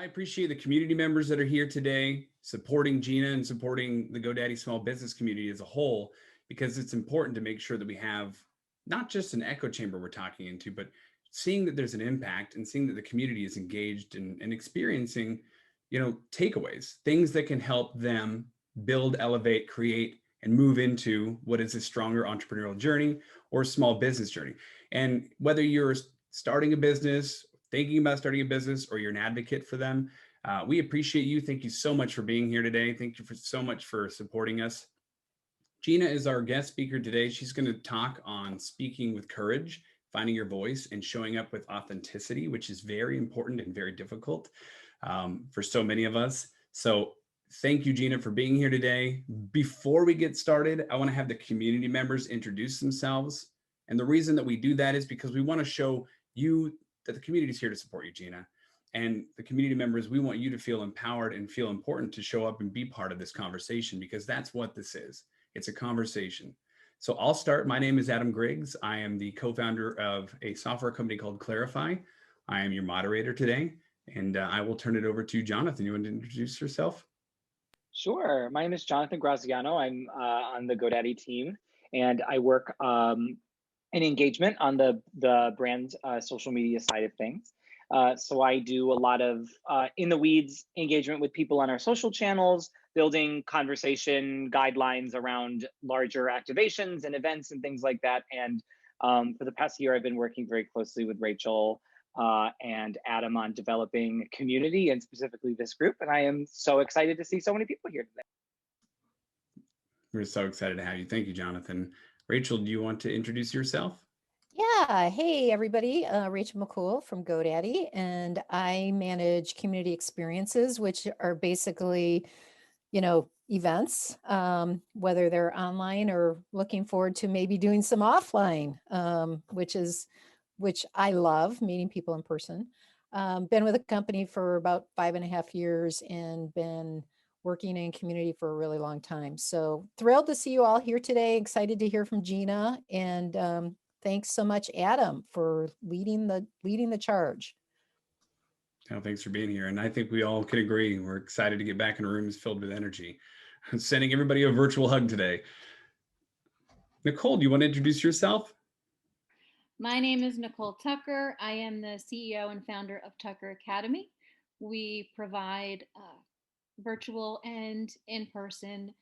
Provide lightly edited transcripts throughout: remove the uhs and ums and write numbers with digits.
I appreciate the community members that are here today, supporting Gina and supporting the GoDaddy small business community as a whole, because it's important to make sure that we have not just an echo chamber we're talking into, but seeing that there's an impact and seeing that the community is engaged and experiencing, takeaways, things that can help them build, elevate, create, and move into what is a stronger entrepreneurial journey or small business journey. And whether you're starting a business, thinking about starting a business, or you're an advocate for them, we appreciate you. Thank you so much for being here today. Thank you so much for supporting us. Gina is our guest speaker today. She's going to talk on speaking with courage, finding your voice, and showing up with authenticity, which is very important and very difficult for so many of us. So thank you, Gina, for being here today. Before we get started, I want to have the community members introduce themselves. And the reason that we do that is because we want to show you that the community is here to support you, Gina. And the community members, we want you to feel empowered and feel important to show up and be part of this conversation, because that's what this is. It's a conversation. So I'll start. My name is Adam Griggs. I am the co-founder of a software company called CLARAfi. I am your moderator today, and I will turn it over to Jonathan. You want to introduce yourself? Sure. My name is Jonathan Graziano. I'm on the GoDaddy team, and I work in engagement on the brand social media side of things. So I do a lot of in the weeds engagement with people on our social channels, building conversation guidelines around larger activations and events and things like that. And for the past year, I've been working very closely with Rachel and Adam on developing community, and specifically this group. And I am so excited to see so many people here today. We're so excited to have you. Thank you, Jonathan. Rachel, do you want to introduce yourself? Yeah. Hey, everybody. Rachel McCool from GoDaddy, and I manage community experiences, which are basically, events, whether they're online or looking forward to maybe doing some offline, which I love, meeting people in person. Been with the company for about 5.5 years and been working in community for a really long time. So thrilled to see you all here today. Excited to hear from Gina, and thanks so much, Adam, for leading the charge. Oh, thanks for being here. And I think we all can agree. We're excited to get back in rooms filled with energy. I'm sending everybody a virtual hug today. Nicole, do you want to introduce yourself? My name is Nicole Tucker. I am the CEO and founder of Tucker Academy. We provide virtual and in-person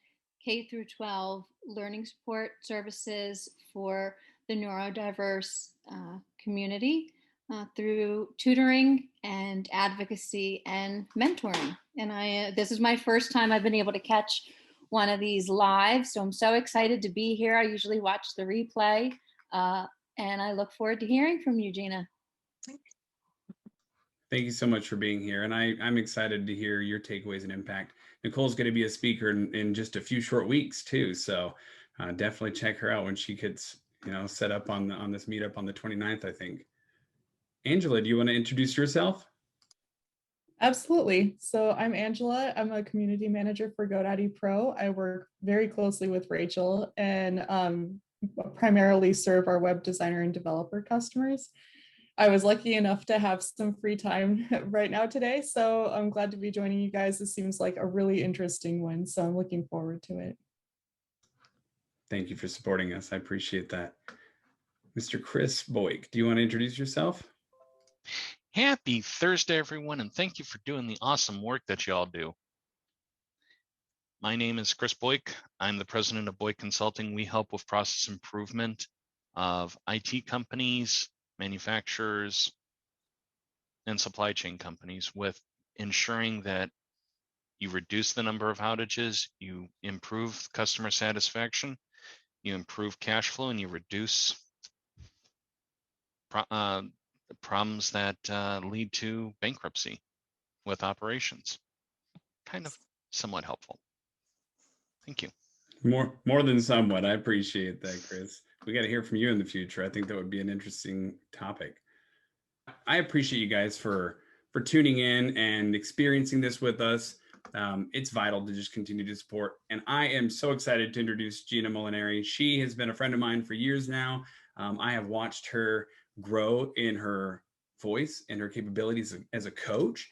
K through 12 learning support services for the neurodiverse community through tutoring and advocacy and mentoring. And this is my first time I've been able to catch one of these live, so I'm so excited to be here. I usually watch the replay, and I look forward to hearing from you, Gina. Thank you so much for being here. And I'm excited to hear your takeaways and impact. Nicole's going to be a speaker in just a few short weeks too. So definitely check her out when she gets, set up on this meetup on the 29th, I think. Angela, do you want to introduce yourself? Absolutely. So I'm Angela. I'm a community manager for GoDaddy Pro. I work very closely with Rachel and primarily serve our web designer and developer customers. I was lucky enough to have some free time right now today, so I'm glad to be joining you guys. This seems like a really interesting one, so I'm looking forward to it. Thank you for supporting us. I appreciate that. Mr. Chris Boyk, do you want to introduce yourself? Happy Thursday, everyone, and thank you for doing the awesome work that you all do. My name is Chris Boyk. I'm the president of Boyk Consulting. We help with process improvement of IT companies, manufacturers, and supply chain companies with ensuring that you reduce the number of outages, you improve customer satisfaction, you improve cash flow, and you reduce problems that lead to bankruptcy with operations. Kind of somewhat helpful. Thank you. More than somewhat. I appreciate that, Chris. We got to hear from you in the future. I think that would be an interesting topic. I appreciate you guys for tuning in and experiencing this with us. It's vital to just continue to support. And I am so excited to introduce Gina Molinari. She has been a friend of mine for years now. I have watched her grow in her voice and her capabilities as a coach.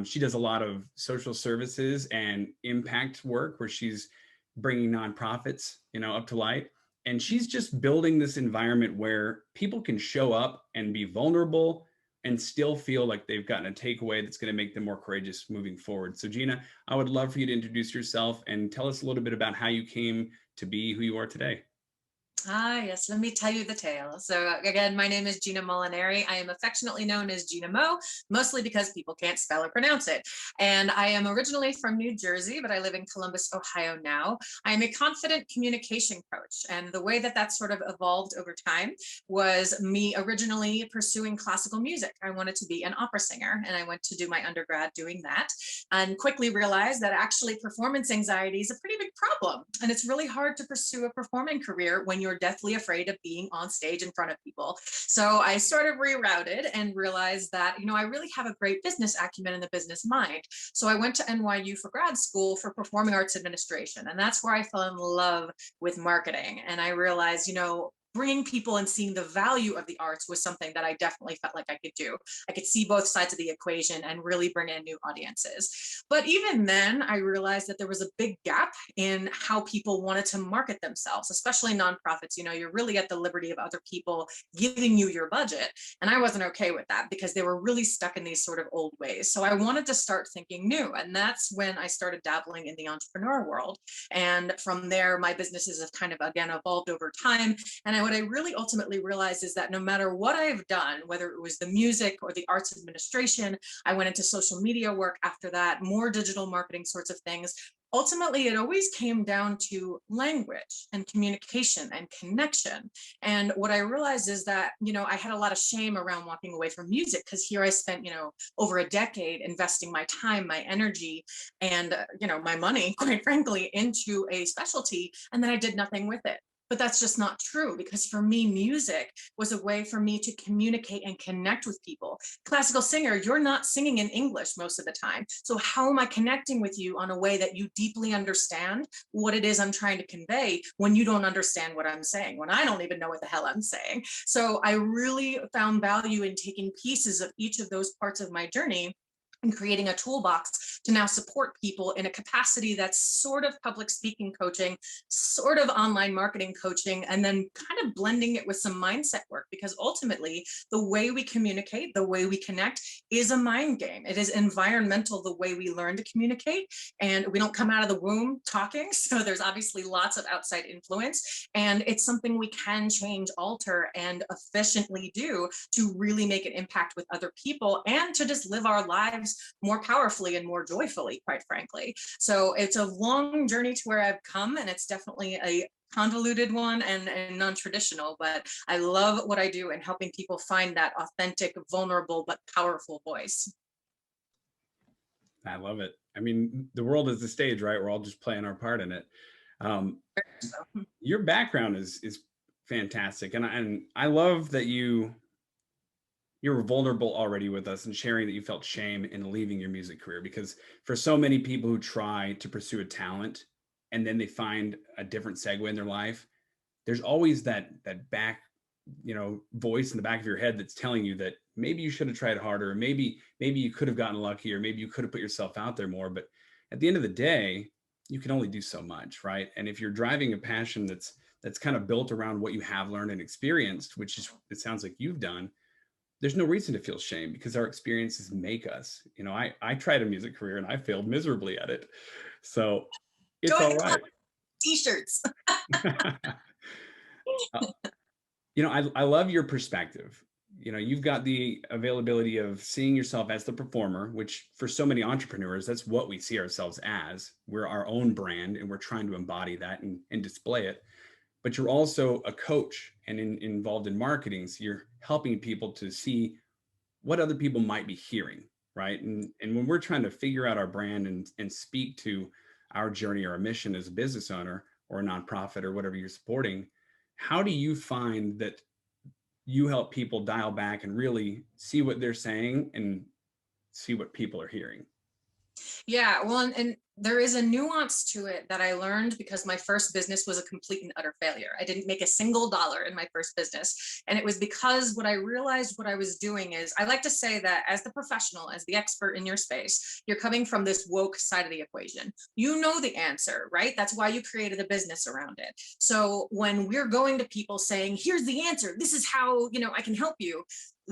She does a lot of social services and impact work where she's bringing nonprofits, up to light. And she's just building this environment where people can show up and be vulnerable and still feel like they've gotten a takeaway that's going to make them more courageous moving forward. So Gina, I would love for you to introduce yourself and tell us a little bit about how you came to be who you are today. Yes, let me tell you the tale. So again, my name is Gina Molinari. I am affectionately known as Gina Mo, mostly because people can't spell or pronounce it. And I am originally from New Jersey, but I live in Columbus, Ohio now. I am a confident communication coach. And the way that that sort of evolved over time was me originally pursuing classical music. I wanted to be an opera singer, and I went to do my undergrad doing that, and quickly realized that actually performance anxiety is a pretty big problem. And it's really hard to pursue a performing career when you're deathly afraid of being on stage in front of people. So I sort of rerouted and realized that, I really have a great business acumen and the business mind. So I went to NYU for grad school for performing arts administration. And that's where I fell in love with marketing. And I realized, bringing people and seeing the value of the arts was something that I definitely felt like I could do. I could see both sides of the equation and really bring in new audiences. But even then, I realized that there was a big gap in how people wanted to market themselves, especially nonprofits. You're really at the liberty of other people giving you your budget. And I wasn't okay with that because they were really stuck in these sort of old ways. So I wanted to start thinking new. And that's when I started dabbling in the entrepreneur world. And from there, my businesses have kind of, again, evolved over time. And what I really ultimately realized is that no matter what I've done, whether it was the music or the arts administration, I went into social media work after that, more digital marketing sorts of things. Ultimately, it always came down to language and communication and connection. And what I realized is that, I had a lot of shame around walking away from music because here I spent, over a decade investing my time, my energy, and, my money, quite frankly, into a specialty. And then I did nothing with it. But that's just not true, because for me, music was a way for me to communicate and connect with people. Classical singer, you're not singing in English most of the time. So how am I connecting with you on a way that you deeply understand what it is I'm trying to convey when you don't understand what I'm saying, when I don't even know what the hell I'm saying? So I really found value in taking pieces of each of those parts of my journey and creating a toolbox to now support people in a capacity that's sort of public speaking coaching, sort of online marketing coaching, and then kind of blending it with some mindset work, because ultimately the way we communicate, the way we connect is a mind game. It is environmental, the way we learn to communicate, and we don't come out of the womb talking. So there's obviously lots of outside influence, and it's something we can change, alter, and efficiently do to really make an impact with other people and to just live our lives more powerfully and more joyfully, quite frankly. So it's a long journey to where I've come, and it's definitely a convoluted one and non-traditional, but I love what I do and helping people find that authentic, vulnerable, but powerful voice. I love it. I mean, the world is the stage, right? We're all just playing our part in it. Your background is fantastic. And I love that you were vulnerable already with us and sharing that you felt shame in leaving your music career, because for so many people who try to pursue a talent and then they find a different segue in their life, there's always that back, voice in the back of your head that's telling you that maybe you should have tried harder, or maybe you could have gotten lucky, or maybe you could have put yourself out there more. But at the end of the day, you can only do so much, right? And if you're driving a passion that's kind of built around what you have learned and experienced, which is, it sounds like you've done, there's no reason to feel shame, because our experiences make us. I tried a music career and I failed miserably at it. So it's all right. T-shirts. I love your perspective. You've got the availability of seeing yourself as the performer, which for so many entrepreneurs, that's what we see ourselves as. We're our own brand and we're trying to embody that and display it. But you're also a coach and involved in marketing. So you're helping people to see what other people might be hearing, right? And when we're trying to figure out our brand and speak to our journey or our mission as a business owner or a nonprofit or whatever you're supporting, how do you find that you help people dial back and really see what they're saying and see what people are hearing? Yeah, well, and there is a nuance to it that I learned because my first business was a complete and utter failure. I didn't make a single dollar in my first business. And it was because what I realized what I was doing is, I like to say that as the professional, as the expert in your space, you're coming from this woke side of the equation. You know the answer, right? That's why you created a business around it. So when we're going to people saying, here's the answer, this is how, I can help you,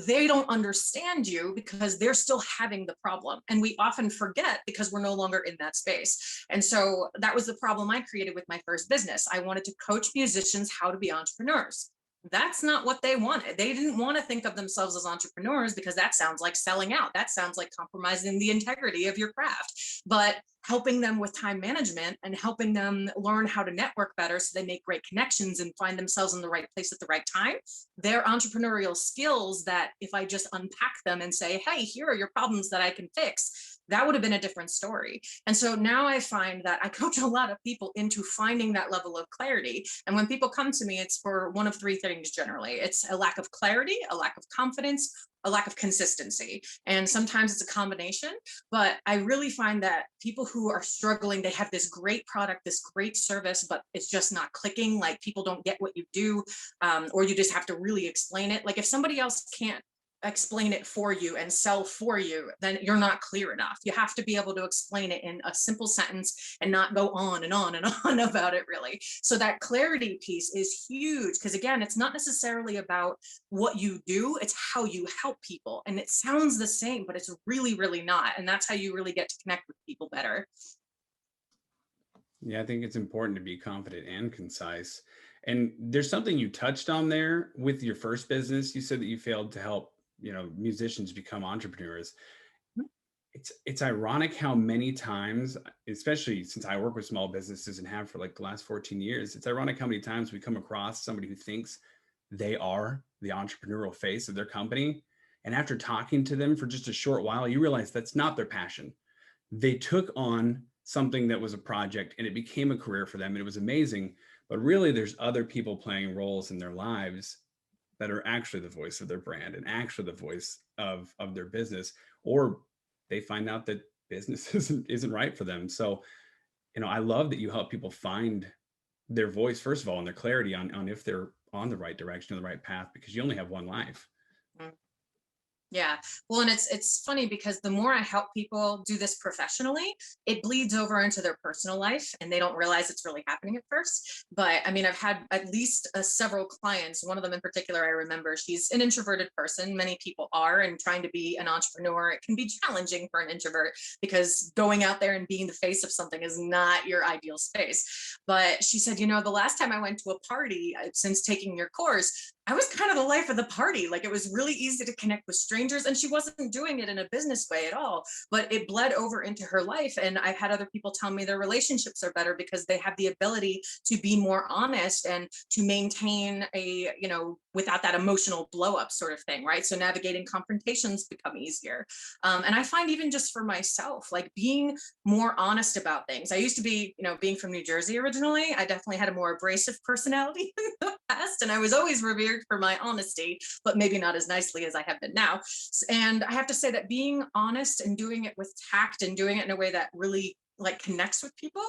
they don't understand you because they're still having the problem. And we often forget because we're no longer in that space. And so that was the problem I created with my first business. I wanted to coach musicians how to be entrepreneurs. That's not what they wanted. They didn't want to think of themselves as entrepreneurs because that sounds like selling out. That sounds like compromising the integrity of your craft. But helping them with time management and helping them learn how to network better so they make great connections and find themselves in the right place at the right time, they're entrepreneurial skills that if I just unpack them and say, hey, here are your problems that I can fix, that would have been a different story. And so now I find that I coach a lot of people into finding that level of clarity. And when people come to me, it's for one of three things generally. It's a lack of clarity, a lack of confidence, a lack of consistency. And sometimes it's a combination, but I really find that people who are struggling, they have this great product, this great service, but it's just not clicking. Like people don't get what you do, or you just have to really explain it. Like if somebody else can't explain it for you and sell for you, then you're not clear enough. You have to be able to explain it in a simple sentence and not go on and on and on about it really. So that clarity piece is huge because again, it's not necessarily about what you do, it's how you help people. And it sounds the same, but it's really, really not. And that's how you really get to connect with people better. Yeah, I think it's important to be confident and concise. And there's something you touched on there with your first business. You said that you failed to help, musicians become entrepreneurs. It's ironic how many times, especially since I work with small businesses and have for like the last 14 years, it's ironic how many times we come across somebody who thinks they are the entrepreneurial face of their company. And after talking to them for just a short while, you realize that's not their passion. They took on something that was a project and it became a career for them. And it was amazing. But really, there's other people playing roles in their lives that are actually the voice of their brand and actually the voice of their business, or they find out that business isn't right for them. So, I love that you help people find their voice, first of all, and their clarity on if they're on the right direction or the right path, because you only have one life. Yeah. Well, and it's funny because the more I help people do this professionally, it bleeds over into their personal life and they don't realize it's really happening at first. But I mean, I've had at least several clients, one of them in particular, I remember, she's an introverted person. Many people are, and trying to be an entrepreneur, it can be challenging for an introvert because going out there and being the face of something is not your ideal space. But she said, the last time I went to a party since taking your course, I was kind of the life of the party. Like it was really easy to connect with strangers, and she wasn't doing it in a business way at all, but it bled over into her life. And I've had other people tell me their relationships are better because they have the ability to be more honest and to maintain a, without that emotional blow up sort of thing, right? So navigating confrontations become easier. And I find even just for myself, like being more honest about things. I used to be, being from New Jersey originally, I definitely had a more abrasive personality in the past, and I was always revered for my honesty, but maybe not as nicely as I have been now. And I have to say that being honest and doing it with tact and doing it in a way that really like connects with people,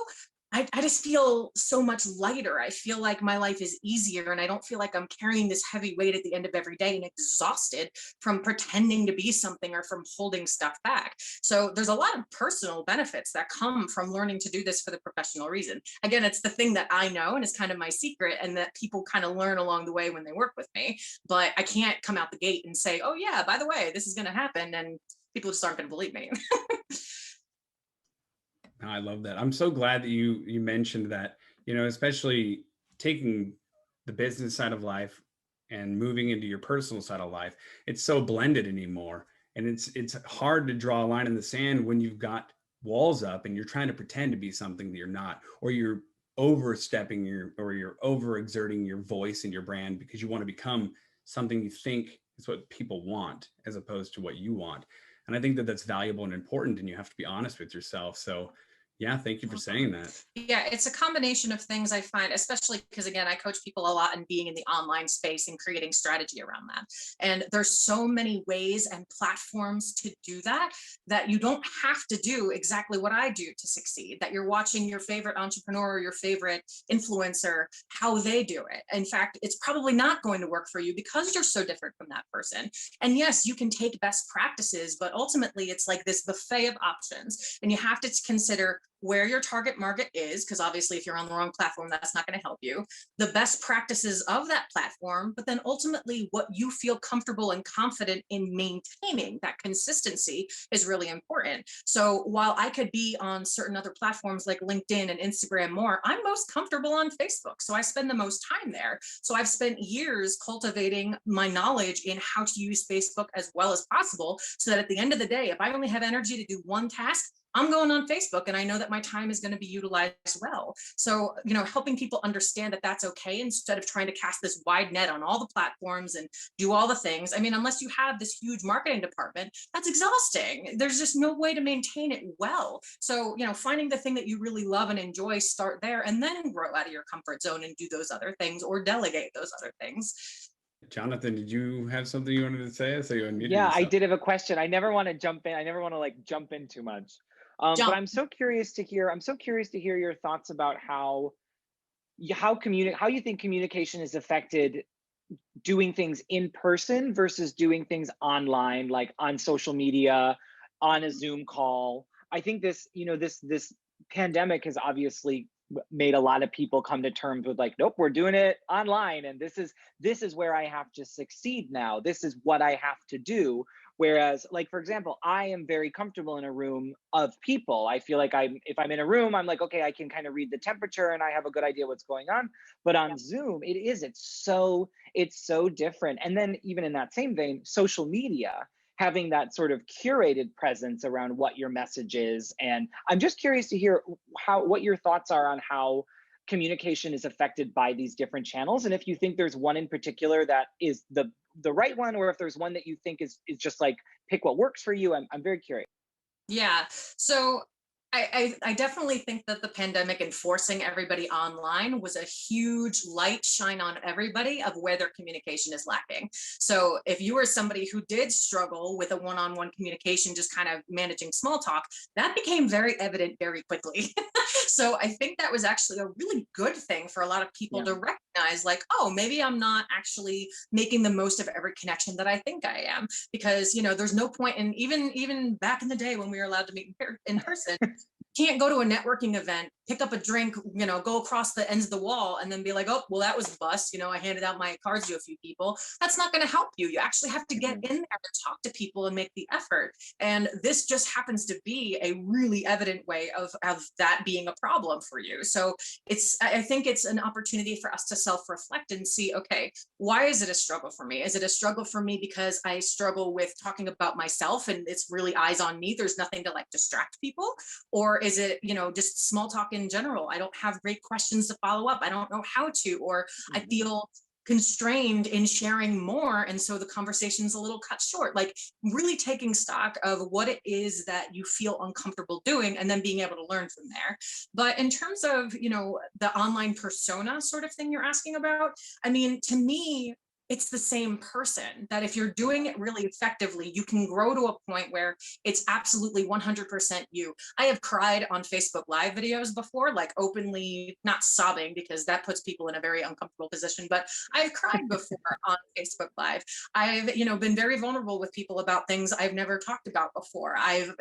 I just feel so much lighter. I feel like my life is easier and I don't feel like I'm carrying this heavy weight at the end of every day and exhausted from pretending to be something or from holding stuff back. So there's a lot of personal benefits that come from learning to do this for the professional reason. Again, it's the thing that I know and it's kind of my secret and that people kind of learn along the way when they work with me. But I can't come out the gate and say, oh yeah, by the way, this is going to happen. And people just aren't going to believe me. I love that. I'm so glad that you mentioned that, especially taking the business side of life and moving into your personal side of life. It's so blended anymore. And it's hard to draw a line in the sand when you've got walls up and you're trying to pretend to be something that you're not, or you're overstepping you're overexerting your voice and your brand because you want to become something you think is what people want as opposed to what you want. And I think that that's valuable and important, and you have to be honest with yourself. So, Yeah, thank you for saying that. Yeah, it's a combination of things I find, especially because, again, I coach people a lot in being in the online space and creating strategy around that. And there's so many ways and platforms to do that, that you don't have to do exactly what I do to succeed, that you're watching your favorite entrepreneur or your favorite influencer, how they do it. In fact, it's probably not going to work for you because you're so different from that person. And yes, you can take best practices, but ultimately it's like this buffet of options. And you have to consider where your target market is, because obviously if you're on the wrong platform, that's not going to help you, the best practices of that platform, but then ultimately what you feel comfortable and confident in maintaining. That consistency is really important. So while I could be on certain other platforms like LinkedIn and Instagram more, I'm most comfortable on Facebook. So I spend the most time there. So I've spent years cultivating my knowledge in how to use Facebook as well as possible, so that at the end of the day, if I only have energy to do one task, I'm going on Facebook, and I know that my time is going to be utilized well. So, helping people understand that that's okay, instead of trying to cast this wide net on all the platforms and do all the things. I mean, unless you have this huge marketing department, that's exhausting. There's just no way to maintain it well. So, finding the thing that you really love and enjoy, start there, and then grow out of your comfort zone and do those other things, or delegate those other things. Jonathan, did you have something you wanted to say? I saw you unmuted Yeah, yourself. I did have a question. I never want to jump in. I never want to jump in too much. But I'm so curious to hear your thoughts about how you think communication is affected doing things in person versus doing things online, like on social media, on a Zoom call. I think this pandemic has obviously made a lot of people come to terms with nope, we're doing it online, and this is where I have to succeed now. This is what I have to do. Whereas, for example, I am very comfortable in a room of people. I feel like if I'm in a room, I'm like, okay, I can kind of read the temperature and I have a good idea what's going on. But on Zoom, it's so different. And then even in that same vein, social media, having that sort of curated presence around what your message is. And I'm just curious to hear what your thoughts are on how communication is affected by these different channels, and if you think there's one in particular that is the right one, or if there's one that you think is just pick what works for you. I'm very curious. Yeah. So I definitely think that the pandemic and forcing everybody online was a huge light shine on everybody of where their communication is lacking. So if you were somebody who did struggle with a one-on-one communication, just kind of managing small talk, that became very evident very quickly. So I think that was actually a really good thing for a lot of people to recognize, oh, maybe I'm not actually making the most of every connection that I think I am, because, there's no point in even back in the day when we were allowed to meet in person, can't go to a networking event, pick up a drink, go across the ends of the wall and then be like, oh, well, that was a bust. I handed out my cards to a few people. That's not going to help you. You actually have to get in there to talk to people and make the effort. And this just happens to be a really evident way of that being a problem for you. So I think it's an opportunity for us to self-reflect and see, okay, why is it a struggle for me? Is it a struggle for me because I struggle with talking about myself and it's really eyes on me? There's nothing to distract people? Or is it, just small talk in general? I don't have great questions to follow up. I don't know how to, or I feel constrained in sharing more. And so the conversation's a little cut short, really taking stock of what it is that you feel uncomfortable doing and then being able to learn from there. But in terms of, the online persona sort of thing you're asking about, I mean, to me, it's the same person that if you're doing it really effectively, you can grow to a point where it's absolutely 100% you. I have cried on Facebook Live videos before, openly, not sobbing because that puts people in a very uncomfortable position, but I've cried before on Facebook Live. I've, been very vulnerable with people about things I've never talked about before. I've,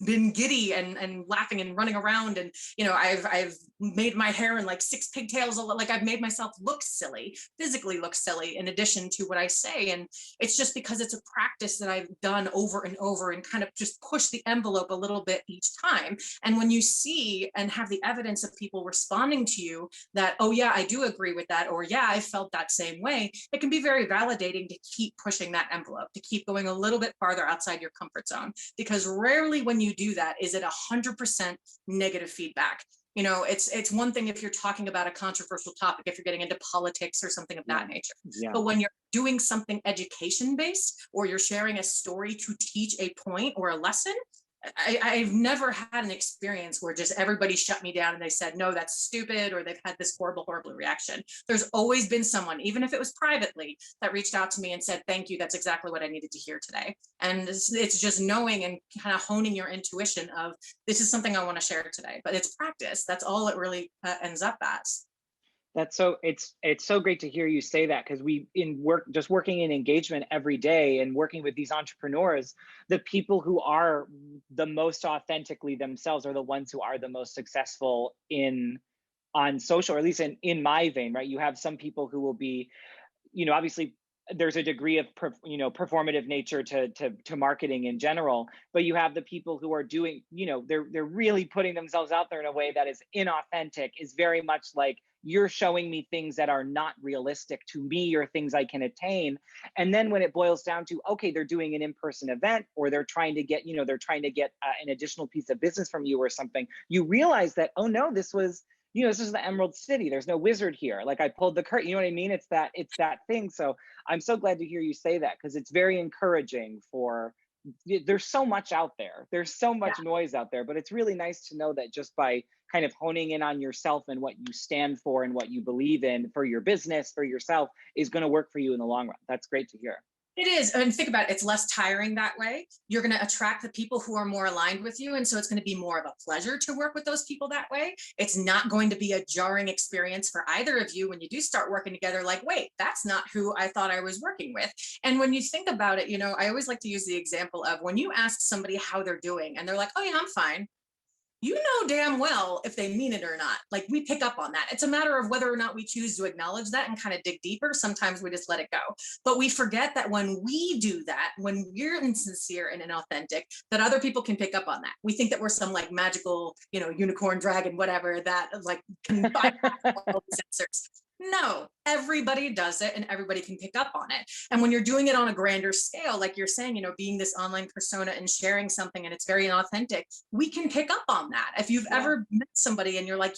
been giddy and laughing and running around, and I've made my hair in 6 pigtails, I've made myself look silly, physically look silly, in addition to what I say. And it's just because it's a practice that I've done over and over and kind of just push the envelope a little bit each time. And when you see and have the evidence of people responding to you that, oh yeah, I do agree with that, or yeah, I felt that same way, it can be very validating to keep pushing that envelope, to keep going a little bit farther outside your comfort zone, because rarely when you do that is it 100% negative feedback. It's one thing if you're talking about a controversial topic, if you're getting into politics or something of that nature. But when you're doing something education based, or you're sharing a story to teach a point or a lesson, I've never had an experience where just everybody shut me down and they said, no, that's stupid, or they've had this horrible, horrible reaction. There's always been someone, even if it was privately, that reached out to me and said, thank you, that's exactly what I needed to hear today. And it's just knowing and kind of honing your intuition of, this is something I want to share today, but it's practice. That's all it really ends up as. That's so, it's so great to hear you say that, because we just working in engagement every day and working with these entrepreneurs, the people who are the most authentically themselves are the ones who are the most successful on social, or at least in my vein, right? You have some people who will be, obviously there's a degree of performative nature to marketing in general, but you have the people who are doing, they're really putting themselves out there in a way that is inauthentic, is very much like, you're showing me things that are not realistic to me or things I can attain. And then when it boils down to, okay, they're doing an in-person event, or they're trying to get, an additional piece of business from you or something, you realize that, oh no, this was, this is the Emerald City. There's no wizard here. Like, I pulled the curtain, you know what I mean? It's that thing. So I'm so glad to hear you say that, because it's very encouraging there's so much out there. There's so much noise out there, but it's really nice to know that just by kind of honing in on yourself and what you stand for and what you believe in for your business, for yourself, is going to work for you in the long run. That's great to hear. It is. And think about it, it's less tiring that way. You're going to attract the people who are more aligned with you. And so it's going to be more of a pleasure to work with those people that way. It's not going to be a jarring experience for either of you when you do start working together, like, wait, that's not who I thought I was working with. And when you think about it, I always like to use the example of when you ask somebody how they're doing and they're like, oh yeah, I'm fine. You know damn well if they mean it or not. Like, we pick up on that. It's a matter of whether or not we choose to acknowledge that and kind of dig deeper. Sometimes we just let it go. But we forget that when we do that, when we're insincere and inauthentic, that other people can pick up on that. We think that we're some like magical, unicorn, dragon, whatever, that like can bypass all the sensors. No, everybody does it and everybody can pick up on it. And when you're doing it on a grander scale, like you're saying, being this online persona and sharing something and it's very inauthentic, we can pick up on that. If you've ever met somebody and you're like,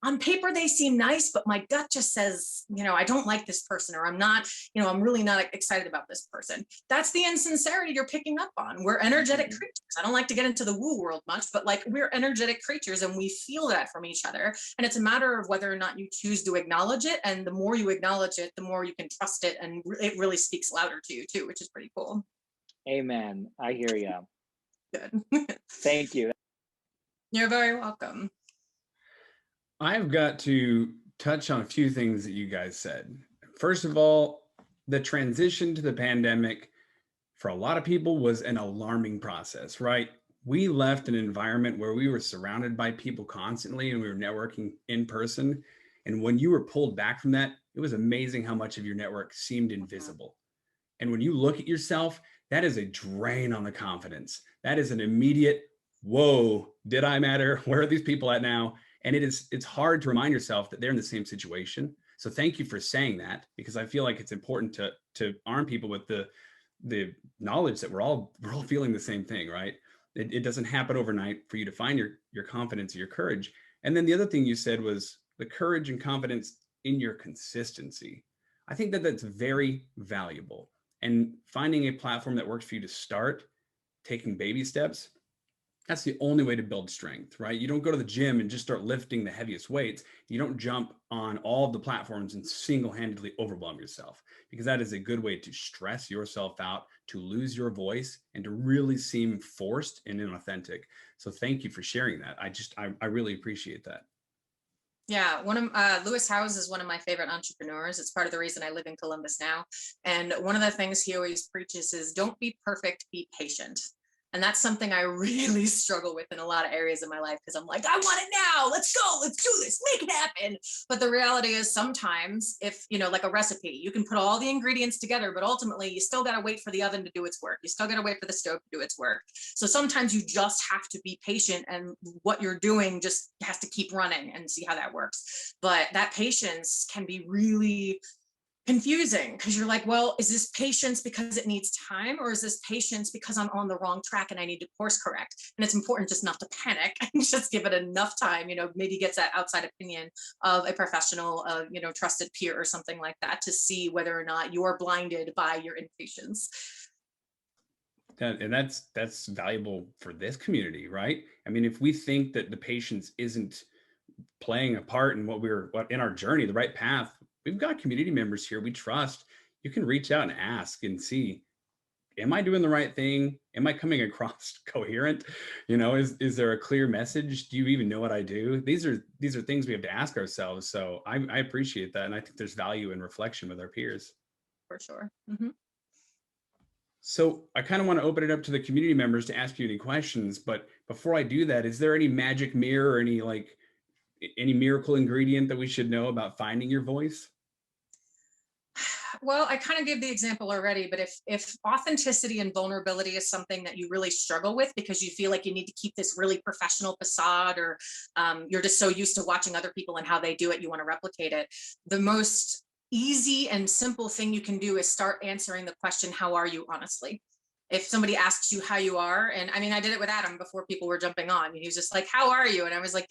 on paper they seem nice, but my gut just says, I don't like this person, or I'm not, I'm really not excited about this person. That's the insincerity you're picking up on. We're energetic creatures. I don't like to get into the woo world much, but like, we're energetic creatures and we feel that from each other. And it's a matter of whether or not you choose to acknowledge it. And the more you acknowledge it, the more you can trust it. And it really speaks louder to you too, which is pretty cool. Amen. I hear you. Good. Thank you. You're very welcome. I've got to touch on a few things that you guys said. First of all, the transition to the pandemic for a lot of people was an alarming process, right? We left an environment where we were surrounded by people constantly and we were networking in person. And when you were pulled back from that, it was amazing how much of your network seemed invisible. And when you look at yourself, that is a drain on the confidence. That is an immediate, whoa, did I matter? Where are these people at now? And it's hard to remind yourself that they're in the same situation. So thank you for saying that, because I feel like it's important to arm people with the knowledge that we're all feeling the same thing, right? It doesn't happen overnight for you to find your confidence, your courage. And then the other thing you said was the courage and confidence in your consistency. I think that that's very valuable. And finding a platform that works for you to start, taking baby steps, that's the only way to build strength, right? You don't go to the gym and just start lifting the heaviest weights. You don't jump on all of the platforms and single-handedly overwhelm yourself, because that is a good way to stress yourself out, to lose your voice, and to really seem forced and inauthentic. So thank you for sharing that. I really appreciate that. Yeah, Lewis Howes is one of my favorite entrepreneurs. It's part of the reason I live in Columbus now. And one of the things he always preaches is, don't be perfect, be patient. And that's something I really struggle with in a lot of areas of my life, because I'm like, I want it now. Let's go. Let's do this. Make it happen. But the reality is, sometimes if, like a recipe, you can put all the ingredients together, but ultimately you still got to wait for the oven to do its work. You still got to wait for the stove to do its work. So sometimes you just have to be patient, and what you're doing just has to keep running and see how that works. But that patience can be really confusing, because you're like, well, is this patience because it needs time, or is this patience because I'm on the wrong track and I need to course correct? And it's important just not to panic and just give it enough time, maybe get that outside opinion of a professional, trusted peer or something like that, to see whether or not you're blinded by your impatience. And that's valuable for this community, right? I mean, if we think that the patience isn't playing a part in what in our journey, the right path, we've got community members here we trust. You can reach out and ask and see, am I doing the right thing? Am I coming across coherent? Is there a clear message? Do you even know what I do? These are things we have to ask ourselves. So I appreciate that. And I think there's value in reflection with our peers. For sure. Mm-hmm. So I kind of want to open it up to the community members to ask you any questions. But before I do that, is there any magic mirror or any miracle ingredient that we should know about finding your voice? Well, I kind of gave the example already, but if authenticity and vulnerability is something that you really struggle with because you feel like you need to keep this really professional facade, or you're just so used to watching other people and how they do it, you want to replicate it, the most easy and simple thing you can do is start answering the question, how are you, honestly? If somebody asks you how you are, and I mean, I did it with Adam before people were jumping on, and he was just like, how are you? And I was like,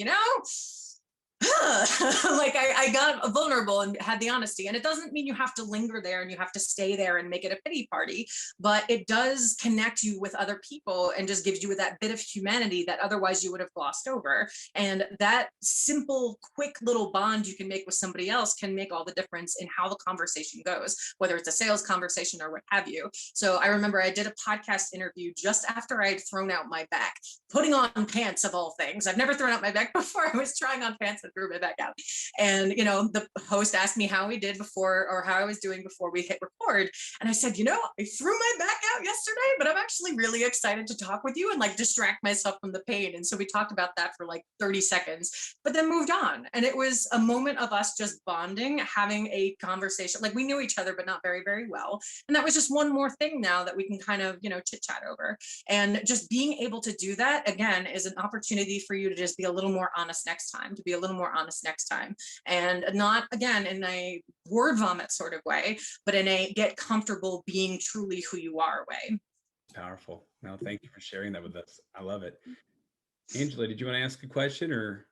like I got vulnerable and had the honesty. And it doesn't mean you have to linger there and you have to stay there and make it a pity party, but it does connect you with other people and just gives you that bit of humanity that otherwise you would have glossed over. And that simple, quick little bond you can make with somebody else can make all the difference in how the conversation goes, whether it's a sales conversation or what have you. So I remember I did a podcast interview just after I had thrown out my back, putting on pants of all things. I've never thrown out my back before. I was trying on pants and threw my back out. And, the host asked me how we did before, or how I was doing before we hit record. And I said, I threw my back out yesterday, but I'm actually really excited to talk with you and like distract myself from the pain. And so we talked about that for like 30 seconds, but then moved on. And it was a moment of us just bonding, having a conversation. Like we knew each other, but not very, very well. And that was just one more thing now that we can kind of, chit chat over. And just being able to do that again is an opportunity for you to just be a little more honest next time, and not again in a word vomit sort of way, but in a get comfortable being truly who you are way. Powerful. No, thank you for sharing that with us. I love it. Angela, did you want to ask a question or?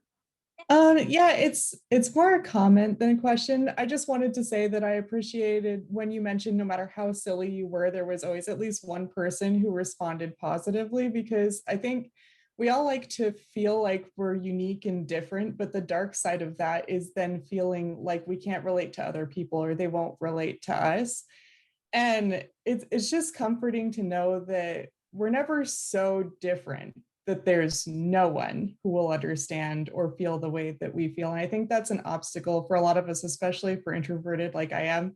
Yeah, it's more a comment than a question. I just wanted to say that I appreciated when you mentioned no matter how silly you were, there was always at least one person who responded positively, because I think we all like to feel like we're unique and different, but the dark side of that is then feeling like we can't relate to other people or they won't relate to us. And it's just comforting to know that we're never so different that there's no one who will understand or feel the way that we feel. And I think that's an obstacle for a lot of us, especially for introverted like I am,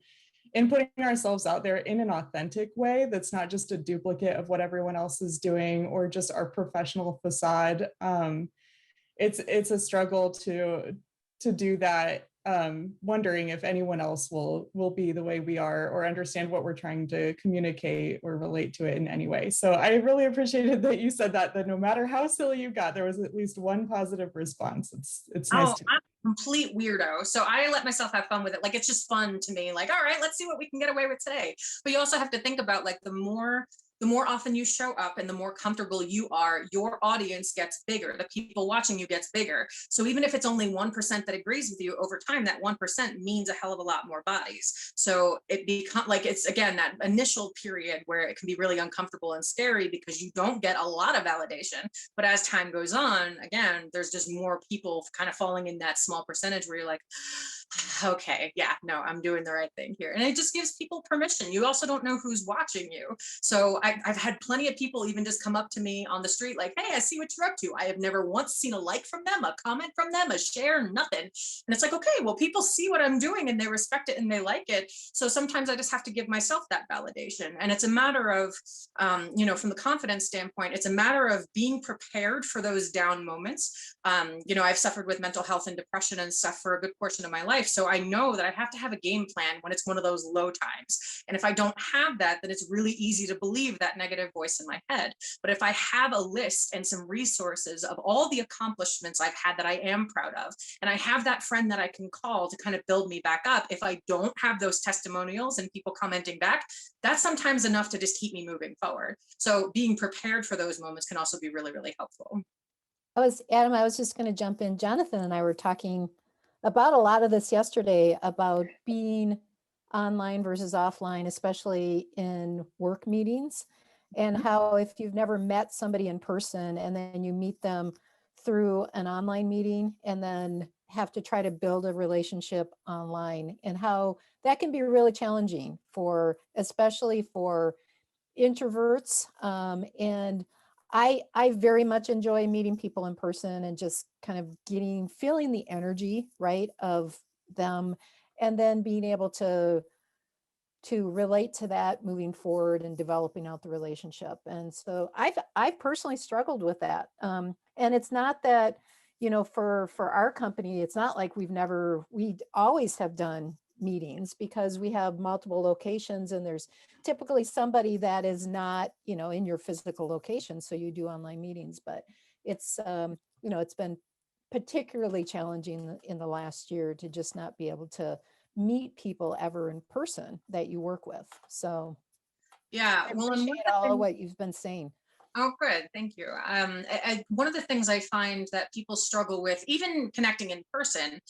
in putting ourselves out there in an authentic way that's not just a duplicate of what everyone else is doing or just our professional facade. It's a struggle to do that, wondering if anyone else will be the way we are or understand what we're trying to communicate or relate to it in any way. So I really appreciated that you said that no matter how silly you got, there was at least one positive response. It's nice to. I'm a complete weirdo, so I let myself have fun with it. Like it's just fun to me. Like, all right, let's see what we can get away with today. But you also have to think about like the more often you show up and the more comfortable you are, your audience gets bigger. The people watching you gets bigger. So even if it's only 1% that agrees with you, over time, that 1% means a hell of a lot more bodies. So it becomes like, it's again, that initial period where it can be really uncomfortable and scary because you don't get a lot of validation. But as time goes on, again, there's just more people kind of falling in that small percentage where you're like, okay, yeah, no, I'm doing the right thing here. And it just gives people permission. You also don't know who's watching you. So I've had plenty of people even just come up to me on the street like, hey, I see what you're up to. I have never once seen a like from them, a comment from them, a share, nothing. And it's like, okay, well, people see what I'm doing and they respect it and they like it. So sometimes I just have to give myself that validation. And it's a matter of, from the confidence standpoint, it's a matter of being prepared for those down moments. I've suffered with mental health and depression and stuff for a good portion of my life. So I know that I have to have a game plan when it's one of those low times. And if I don't have that, then it's really easy to believe that negative voice in my head. But if I have a list and some resources of all the accomplishments I've had that I am proud of, and I have that friend that I can call to kind of build me back up, if I don't have those testimonials and people commenting back, that's sometimes enough to just keep me moving forward. So being prepared for those moments can also be really, really helpful. Adam, I was just going to jump in. Jonathan and I were talking about a lot of this yesterday about being online versus offline, especially in work meetings. and how if you've never met somebody in person and then you meet them through an online meeting and then have to try to build a relationship online, and how that can be really challenging for, especially for introverts. And I very much enjoy meeting people in person and just kind of feeling the energy, right, of them, and then being able to relate to that moving forward and developing out the relationship. And so I've personally struggled with that. And it's not that, for our company, it's not like we always have done meetings, because we have multiple locations and there's typically somebody that is not, in your physical location. So you do online meetings, but it's, it's been particularly challenging in the last year to just not be able to meet people ever in person that you work with. So Yeah, I well, and one appreciate of the all of things, what you've been saying. oh, good. Thank you. One of the things I find that people struggle with, even connecting in person,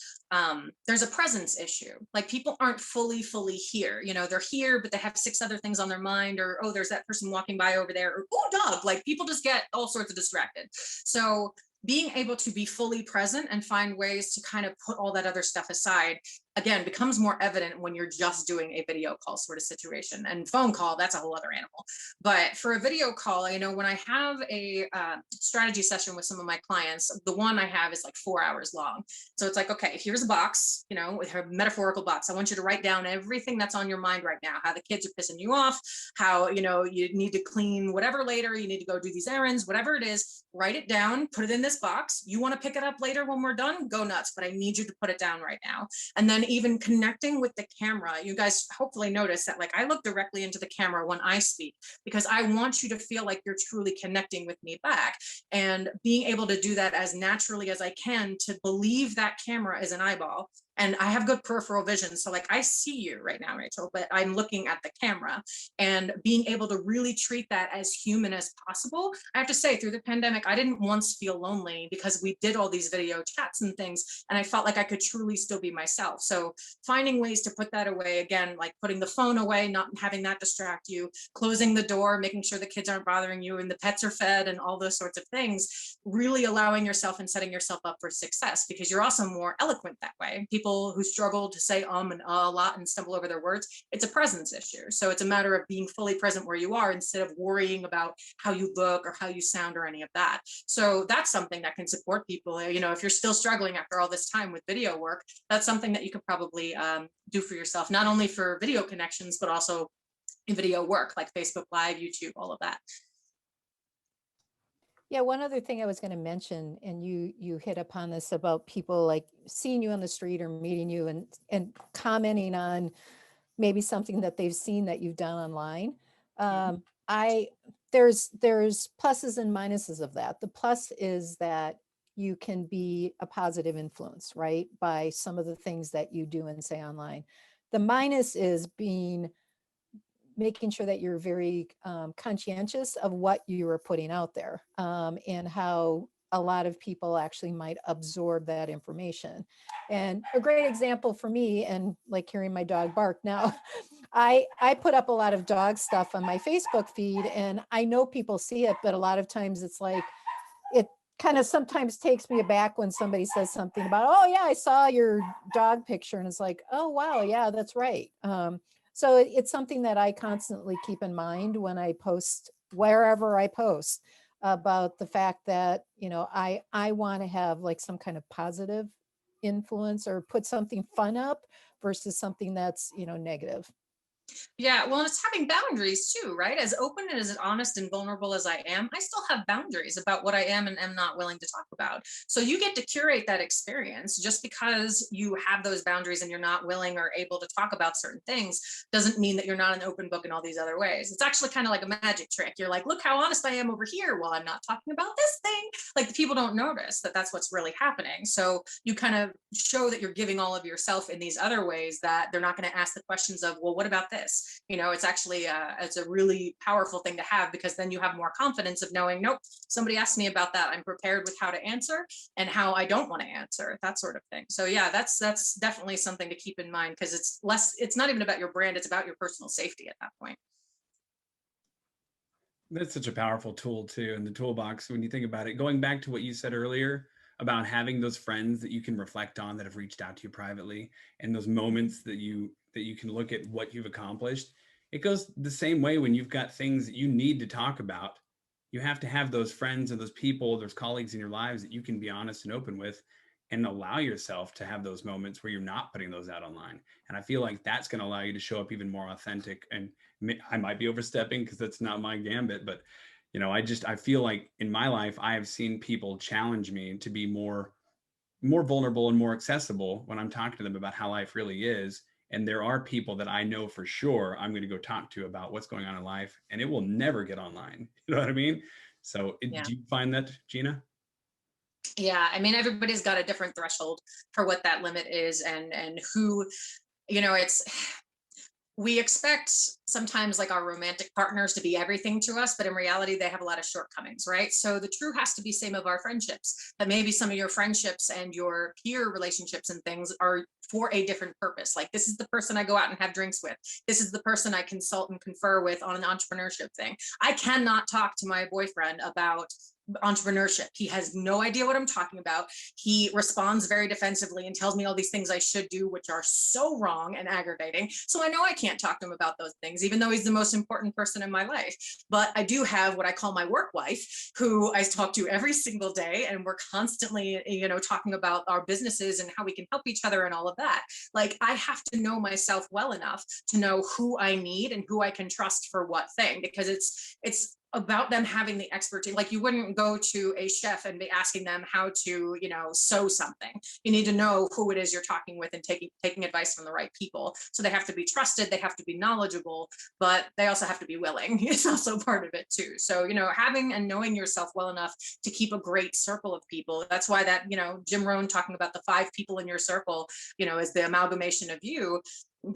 there's a presence issue. Like people aren't fully here. They're here, but they have 6 other things on their mind, or, oh, there's that person walking by over there, or, oh, dog. Like people just get all sorts of distracted. So being able to be fully present and find ways to kind of put all that other stuff aside, again, becomes more evident when you're just doing a video call sort of situation. And phone call, that's a whole other animal. But for a video call, when I have a strategy session with some of my clients, the one I have is like 4 hours long. So it's like, okay, here's a box, with a metaphorical box. I want you to write down everything that's on your mind right now, how the kids are pissing you off, how, you need to clean whatever later, you need to go do these errands, whatever it is, write it down, put it in this box. You want to pick it up later when we're done, go nuts, but I need you to put it down right now. And then even connecting with the camera, you guys hopefully notice that, like, I look directly into the camera when I speak, because I want you to feel like you're truly connecting with me back, and being able to do that as naturally as I can, to believe that camera is an eyeball. And I have good peripheral vision. So like I see you right now, Rachel, but I'm looking at the camera, and being able to really treat that as human as possible. I have to say, through the pandemic, I didn't once feel lonely, because we did all these video chats and things, and I felt like I could truly still be myself. So finding ways to put that away, again, like putting the phone away, not having that distract you, closing the door, making sure the kids aren't bothering you and the pets are fed, and all those sorts of things, really allowing yourself and setting yourself up for success, because you're also more eloquent that way. People who struggle to say and a lot and stumble over their words, it's a presence issue. So it's a matter of being fully present where you are, instead of worrying about how you look or how you sound or any of that. So that's something that can support people. If you're still struggling after all this time with video work, that's something that you could probably do for yourself, not only for video connections, but also in video work, like Facebook Live, YouTube, all of that. Yeah, one other thing I was going to mention, and you hit upon this, about people like seeing you on the street or meeting you and commenting on maybe something that they've seen that you've done online. There's pluses and minuses of that. The plus is that you can be a positive influence, right, by some of the things that you do and say online. The minus is making sure that you're very conscientious of what you are putting out there, and how a lot of people actually might absorb that information. And a great example for me, and like hearing my dog bark now, I put up a lot of dog stuff on my Facebook feed, and I know people see it, but a lot of times it's like, it kind of sometimes takes me aback when somebody says something about, oh yeah, I saw your dog picture, and it's like, oh wow, yeah, that's right. So it's something that I constantly keep in mind when I post, wherever I post, about the fact that, I want to have like some kind of positive influence, or put something fun up versus something that's, negative. Yeah, well, it's having boundaries too, right? As open and as honest and vulnerable as I am, I still have boundaries about what I am and am not willing to talk about. So you get to curate that experience. Just because you have those boundaries and you're not willing or able to talk about certain things doesn't mean that you're not an open book in all these other ways. It's actually kind of like a magic trick. You're like, look how honest I am over here while I'm not talking about this thing. Like, the people don't notice that that's what's really happening. So you kind of show that you're giving all of yourself in these other ways, that they're not going to ask the questions of, well, what about this? It's actually it's a really powerful thing to have, because then you have more confidence of knowing, nope, somebody asked me about that, I'm prepared with how to answer and how I don't want to answer, that sort of thing. So yeah, that's definitely something to keep in mind, because it's not even about your brand, it's about your personal safety at that point. That's such a powerful tool too in the toolbox when you think about it. Going back to what you said earlier about having those friends that you can reflect on that have reached out to you privately, and those moments that you can look at what you've accomplished. It goes the same way when you've got things that you need to talk about. You have to have those friends and those people, those colleagues in your lives that you can be honest and open with, and allow yourself to have those moments where you're not putting those out online. And I feel like that's going to allow you to show up even more authentic. And I might be overstepping because that's not my gambit, but I feel like in my life I have seen people challenge me to be more vulnerable and more accessible when I'm talking to them about how life really is. And there are people that I know for sure I'm going to go talk to about what's going on in life, and it will never get online. You know what I mean? So Yeah. do you find that, Gina? Yeah, I mean, everybody's got a different threshold for what that limit is, and who, it's we expect sometimes like our romantic partners to be everything to us, but in reality, they have a lot of shortcomings, right? So the true has to be same of our friendships, that maybe some of your friendships and your peer relationships and things are for a different purpose. Like, this is the person I go out and have drinks with. This is the person I consult and confer with on an entrepreneurship thing. I cannot talk to my boyfriend about entrepreneurship. He has no idea what I'm talking about. He responds very defensively and tells me all these things I should do, which are so wrong and aggravating. So I know I can't talk to him about those things, even though he's the most important person in my life. But I do have what I call my work wife, who I talk to every single day, and we're constantly, talking about our businesses and how we can help each other and all of that. Like, I have to know myself well enough to know who I need and who I can trust for what thing, because it's about them having the expertise. Like, you wouldn't go to a chef and be asking them how to, sew something. You need to know who it is you're talking with and taking advice from the right people. So they have to be trusted, they have to be knowledgeable, but they also have to be willing. It's also part of it too. So, having and knowing yourself well enough to keep a great circle of people. That's why that, Jim Rohn talking about the 5 people in your circle, is the amalgamation of you.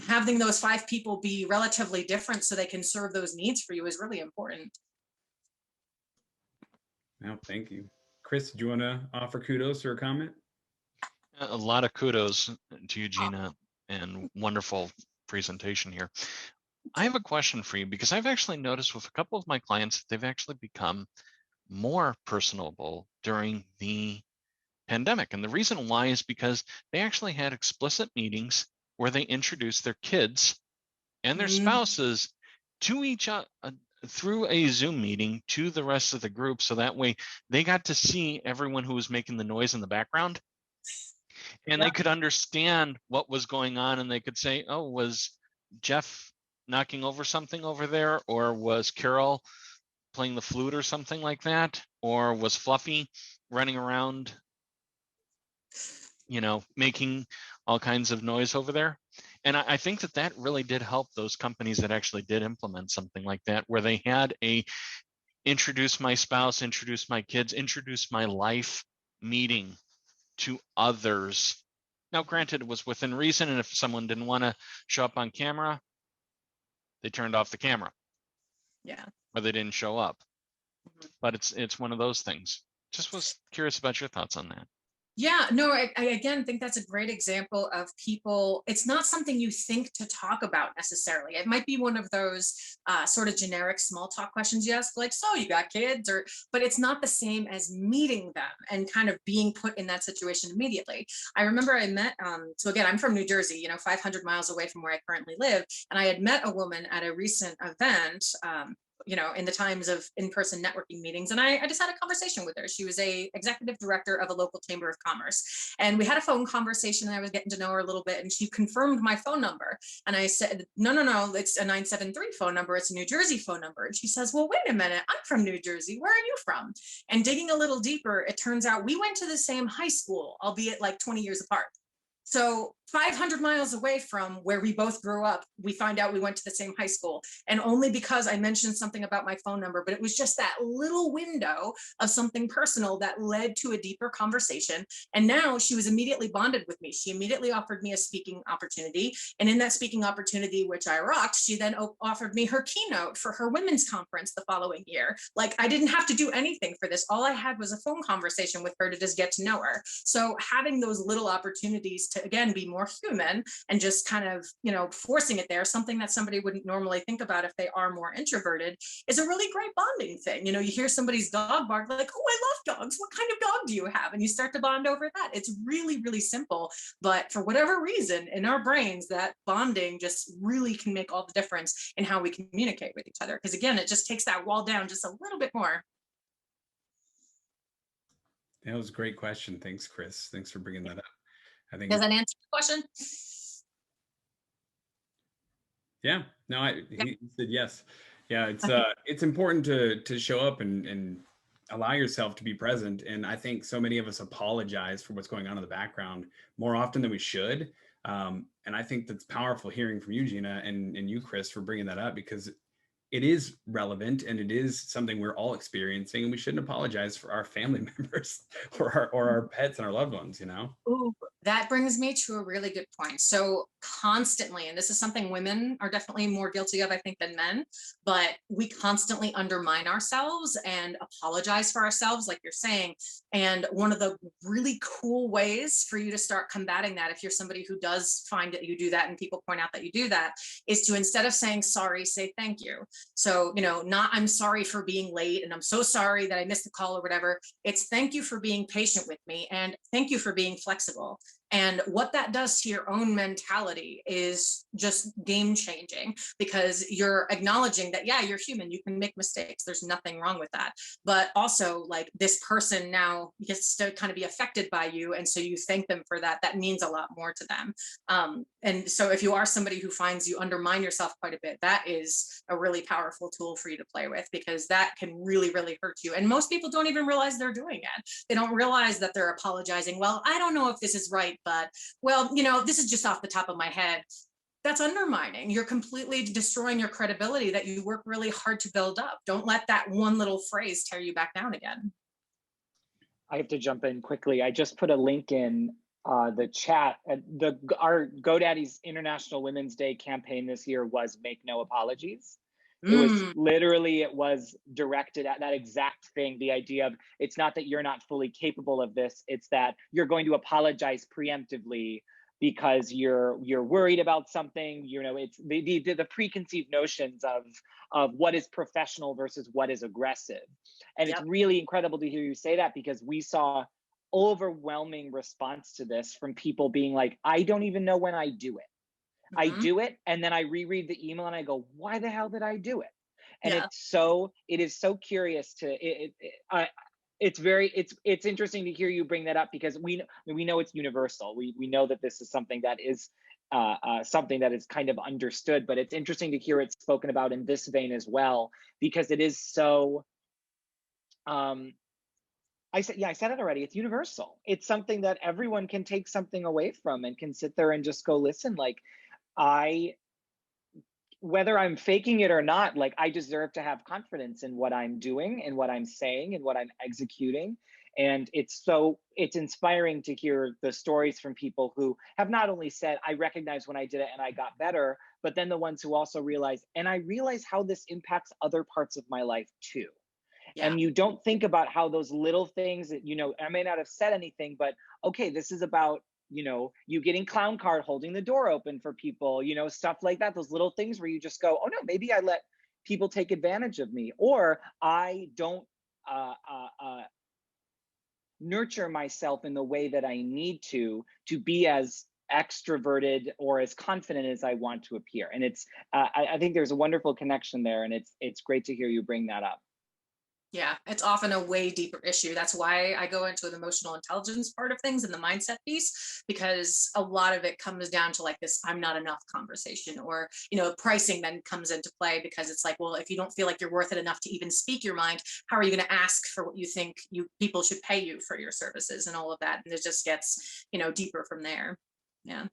Having those 5 people be relatively different so they can serve those needs for you is really important. No, thank you. Chris, do you want to offer kudos or a comment? A lot of kudos to you, Gina, and wonderful presentation here. I have a question for you, because I've actually noticed with a couple of my clients that they've actually become more personable during the pandemic. And the reason why is because they actually had explicit meetings where they introduced their kids and their spouses to each other through a Zoom meeting to the rest of the group. So that way they got to see everyone who was making the noise in the background, and they could understand what was going on, and they could say, oh, was Jeff knocking over something over there? Or was Carol playing the flute or something like that? Or was Fluffy running around, making all kinds of noise over there? And I think that really did help those companies that actually did implement something like that, where they had a introduce my spouse, introduce my kids, introduce my life meeting to others. Now, granted, it was within reason, and if someone didn't want to show up on camera, they turned off the camera. Yeah. Or they didn't show up. But it's one of those things. Just was curious about your thoughts on that. Yeah, no, I again think that's a great example of people. It's not something you think to talk about necessarily. It might be one of those sort of generic small talk questions you ask, like, so you got kids, but it's not the same as meeting them and kind of being put in that situation immediately. I remember I met, so again, I'm from New Jersey, 500 miles away from where I currently live. And I had met a woman at a recent event, in the times of in-person networking meetings. And I just had a conversation with her. She was a executive director of a local chamber of commerce. And we had a phone conversation, and I was getting to know her a little bit, and she confirmed my phone number. And I said, no, it's a 973 phone number. It's a New Jersey phone number. And she says, well, wait a minute, I'm from New Jersey. Where are you from? And digging a little deeper, it turns out we went to the same high school, albeit like 20 years apart. So 500 miles away from where we both grew up, we find out we went to the same high school. And only because I mentioned something about my phone number, but it was just that little window of something personal that led to a deeper conversation. And now she was immediately bonded with me. She immediately offered me a speaking opportunity. And in that speaking opportunity, which I rocked, she then offered me her keynote for her women's conference the following year. Like, I didn't have to do anything for this. All I had was a phone conversation with her to just get to know her. So having those little opportunities to, again, be more more human and just kind of, forcing it there, something that somebody wouldn't normally think about if they are more introverted, is a really great bonding thing. You hear somebody's dog bark, like, oh, I love dogs. What kind of dog do you have? And you start to bond over that. It's really, really simple. But for whatever reason, in our brains, that bonding just really can make all the difference in how we communicate with each other. Because again, it just takes that wall down just a little bit more. That was a great question. Thanks, Chris. Thanks for bringing that up. I think. Does that answer the question? Yeah. No, he said yes. Yeah, it's important to show up and allow yourself to be present. And I think so many of us apologize for what's going on in the background more often than we should. And I think that's powerful hearing from you, Gina, and you, Chris, for bringing that up, because it is relevant and it is something we're all experiencing, and we shouldn't apologize for our family members or our pets and our loved ones, Ooh, that brings me to a really good point. So constantly, and this is something women are definitely more guilty of, I think, than men, but we constantly undermine ourselves and apologize for ourselves, like you're saying. And one of the really cool ways for you to start combating that, if you're somebody who does find that you do that and people point out that you do that, is to, instead of saying sorry, say thank you. So, not I'm sorry for being late and I'm so sorry that I missed the call or whatever. It's thank you for being patient with me and thank you for being flexible. And what that does to your own mentality is just game changing, because you're acknowledging that, yeah, you're human, you can make mistakes. There's nothing wrong with that. But also, like, this person now gets to kind of be affected by you. And so you thank them for that. That means a lot more to them. And so if you are somebody who finds you undermine yourself quite a bit, that is a really powerful tool for you to play with, because that can really, really hurt you. And most people don't even realize they're doing it. They don't realize that they're apologizing. Well, I don't know if this is right, but well, this is just off the top of my head. That's undermining. You're completely destroying your credibility that you work really hard to build up. Don't let that one little phrase tear you back down again. I have to jump in quickly. I just put a link in the chat. Our GoDaddy's International Women's Day campaign this year was Make No Apologies. It was directed at that exact thing. The idea of, it's not that you're not fully capable of this, it's that you're going to apologize preemptively because you're worried about something. It's the preconceived notions of what is professional versus what is aggressive. And It's really incredible to hear you say that, because we saw overwhelming response to this from people being like, I don't even know when I do it. I do it, and then I reread the email and I go, why the hell did I do it? And it is so curious to it's interesting to hear you bring that up, because we know it's universal. We know that this is something that is kind of understood, but it's interesting to hear it spoken about in this vein as well, because it is so I said it already. It's universal. It's something that everyone can take something away from and can sit there and just go, listen, like, whether I'm faking it or not, like, I deserve to have confidence in what I'm doing and what I'm saying and what I'm executing. And it's inspiring to hear the stories from people who have not only said, I recognize when I did it and I got better, but then the ones who also realize how this impacts other parts of my life too. Yeah. And you don't think about how those little things that, I may not have said anything, but okay, this is about, you getting clown card, holding the door open for people, stuff like that. Those little things where you just go, oh no, maybe I let people take advantage of me, or I don't nurture myself in the way that I need to be as extroverted or as confident as I want to appear. And it's, I think there's a wonderful connection there, and it's great to hear you bring that up. Yeah, it's often a way deeper issue. That's why I go into the emotional intelligence part of things and the mindset piece, because a lot of it comes down to like this I'm not enough conversation, or, pricing then comes into play, because it's like, well, if you don't feel like you're worth it enough to even speak your mind, how are you going to ask for what you think people should pay you for your services and all of that? And it just gets, deeper from there. Yeah.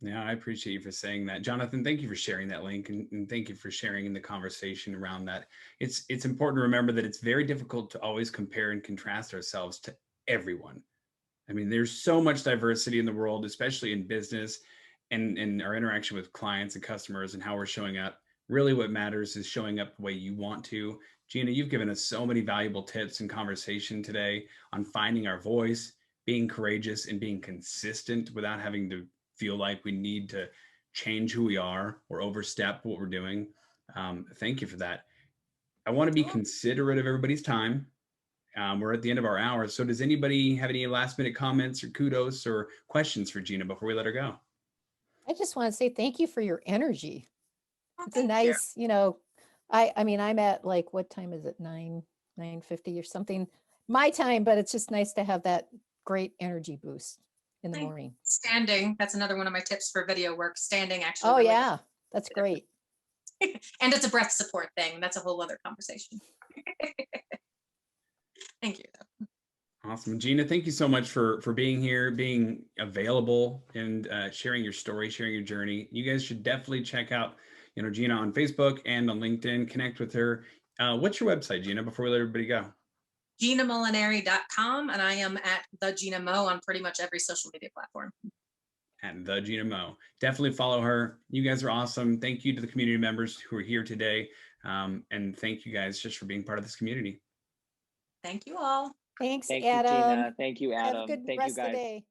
Yeah, I appreciate you for saying that. Jonathan, thank you for sharing that link, and thank you for sharing in the conversation around that. It's important to remember that it's very difficult to always compare and contrast ourselves to everyone. I mean, there's so much diversity in the world, especially in business and our interaction with clients and customers and how we're showing up. Really what matters is showing up the way you want to. Gina, you've given us so many valuable tips and conversation today on finding our voice, being courageous and being consistent without having to feel like we need to change who we are or overstep what we're doing. Thank you for that. I want to be considerate of everybody's time. We're at the end of our hour. So does anybody have any last minute comments or kudos or questions for Gina before we let her go? I just want to say thank you for your energy. It's a Thank you. nice, you know, I mean, I'm at like, what time is it? 9:50 or something, my time, but it's just nice to have that great energy boost in the Thank- morning. Standing, that's another one of my tips for video work. Standing actually. Oh really- yeah, that's great. And it's a breath support thing. That's a whole other conversation. Thank you. Awesome. Gina, thank you so much for being here, being available, and sharing your story, sharing your journey. You guys should definitely check out, Gina on Facebook and on LinkedIn, connect with her. What's your website, Gina, before we let everybody go? GinaMolinari.com, and I am at the Gina Mo on pretty much every social media platform. At the Gina Mo. Definitely follow her. You guys are awesome. Thank you to the community members who are here today. And thank you guys just for being part of this community. Thank you all. Thanks, Thank you, Adam. Gina. Thank you, Have a Adam. good Thank you, rest of the guys. day.